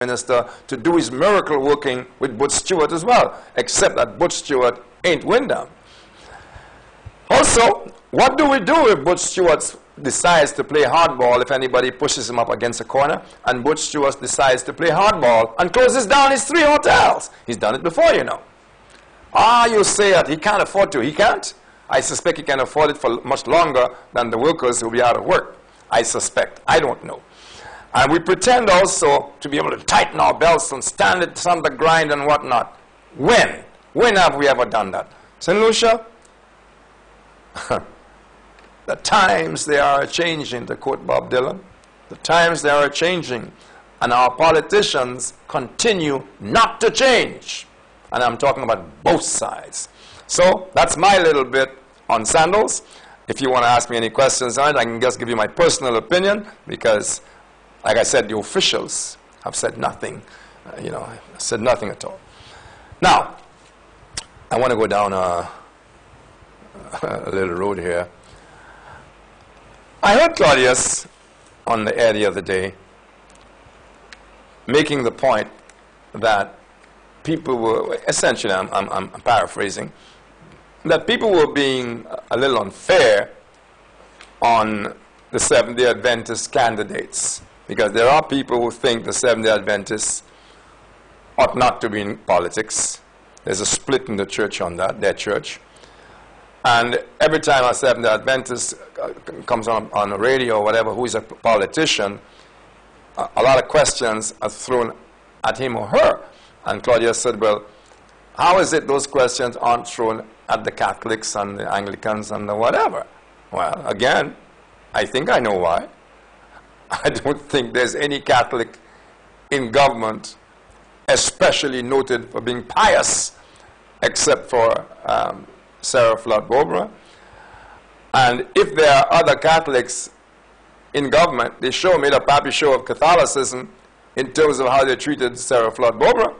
minister to do his miracle working with Butch Stewart as well, except that Butch Stewart ain't Wyndham. Also, what do we do if Butch Stewart decides to play hardball if anybody pushes him up against a corner, and Butch Stewart decides to play hardball and closes down his 3 hotels? He's done it before, you know. You say that he can't afford to. He can't. I suspect he can afford it for much longer than the workers who will be out of work. I suspect. I don't know. And we pretend also to be able to tighten our belts and stand it on the grind and whatnot. When? When have we ever done that? St. Lucia? The times they are changing, to quote Bob Dylan. The times they are changing, and our politicians continue not to change. And I'm talking about both sides. So that's my little bit on Sandals. If you want to ask me any questions on it, I can just give you my personal opinion, because, like I said, the officials have said nothing. Said nothing at all. Now, I want to go down a little road here. I heard Claudius on the air the other day making the point that people were, essentially, I'm paraphrasing, that people were being a little unfair on the Seventh-day Adventist candidates, because there are people who think the Seventh-day Adventists ought not to be in politics. There's a split in the church on that, their church. And every time a Seventh-day Adventist comes on the radio or whatever, who is a politician, a lot of questions are thrown at him or her. And Claudius said, well, how is it those questions aren't thrown at the Catholics and the Anglicans and the whatever? Well, again, I think I know why. I don't think there's any Catholic in government especially noted for being pious, except for Sarah Flood Bobra. And if there are other Catholics in government, they made a happy show of Catholicism in terms of how they treated Sarah Flood Bobra.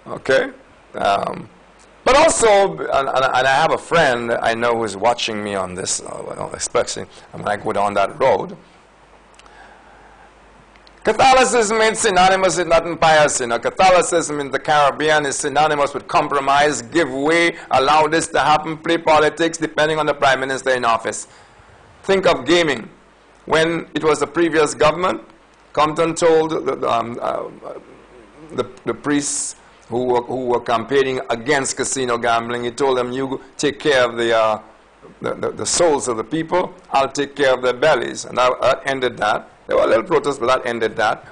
Okay? But also, and I have a friend I know who's watching me on this, especially when I go down that road. Catholicism ain't synonymous with nothing pious. Catholicism in the Caribbean is synonymous with compromise, give way, allow this to happen, play politics depending on the prime minister in office. Think of gaming. When it was the previous government, Compton told the priests who were campaigning against casino gambling, he told them, you take care of the souls of the people, I'll take care of their bellies. And that ended that. There were a little protests, but that ended that.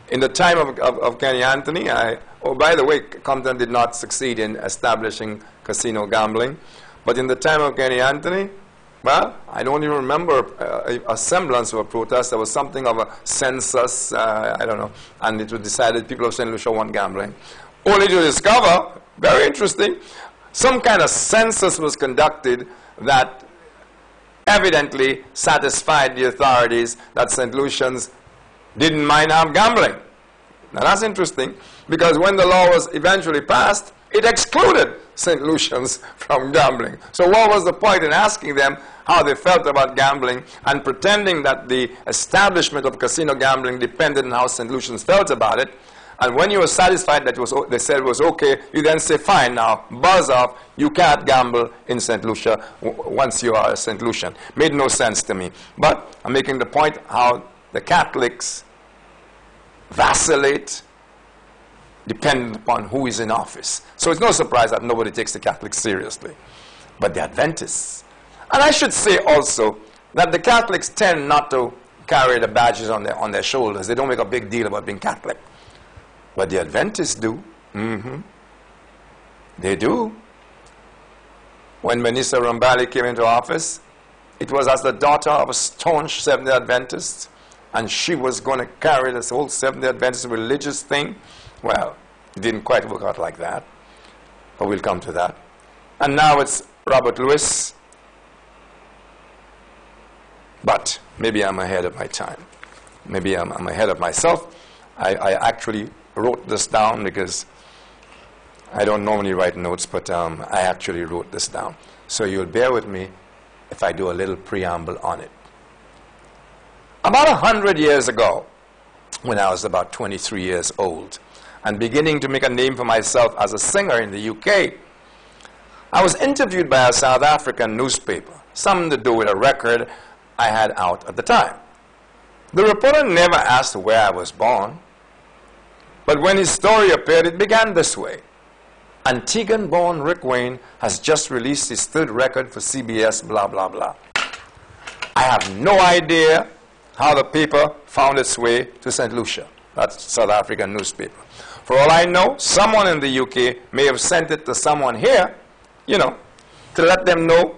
In the time of Kenny Anthony, by the way, Compton did not succeed in establishing casino gambling. But in the time of Kenny Anthony, well, I don't even remember a semblance of a protest. There was something of a census, I don't know, and it was decided people of St. Lucia want gambling. Only to discover, very interesting, some kind of census was conducted that evidently satisfied the authorities that St. Lucians didn't mind have gambling. Now that's interesting, because when the law was eventually passed, it excluded St. Lucians from gambling. So what was the point in asking them how they felt about gambling and pretending that the establishment of casino gambling depended on how St. Lucians felt about it? And when you were satisfied that they said it was okay, you then say, fine, now, buzz off, you can't gamble in St. Lucia once you are a St. Lucian. Made no sense to me. But I'm making the point how the Catholics vacillate depending upon who is in office. So it's no surprise that nobody takes the Catholics seriously. But the Adventists. And I should say also that the Catholics tend not to carry the badges on their shoulders. They don't make a big deal about being Catholic. But the Adventists do. They do. When Menisa Rambali came into office, it was as the daughter of a staunch Seventh-day Adventist, and she was going to carry this whole Seventh-day Adventist religious thing. Well, it didn't quite work out like that, but we'll come to that. And now it's Robert Lewis, but maybe I'm ahead of my time. Maybe I'm ahead of myself. I actually wrote this down because I don't normally write notes, but I actually wrote this down. So you'll bear with me if I do a little preamble on it. About 100 years ago, when I was about 23 years old, and beginning to make a name for myself as a singer in the UK. I was interviewed by a South African newspaper, something to do with a record I had out at the time. The reporter never asked where I was born, but when his story appeared, it began this way. Antiguan-born Rick Wayne has just released his third record for CBS, blah, blah, blah. I have no idea how the paper found its way to St. Lucia, that's South African newspaper. For all I know, someone in the UK may have sent it to someone here, you know, to let them know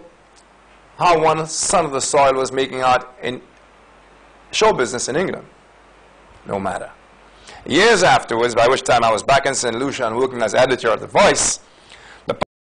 how one son of the soil was making out in show business in England. No matter. Years afterwards, by which time I was back in St. Lucia and working as editor of The Voice,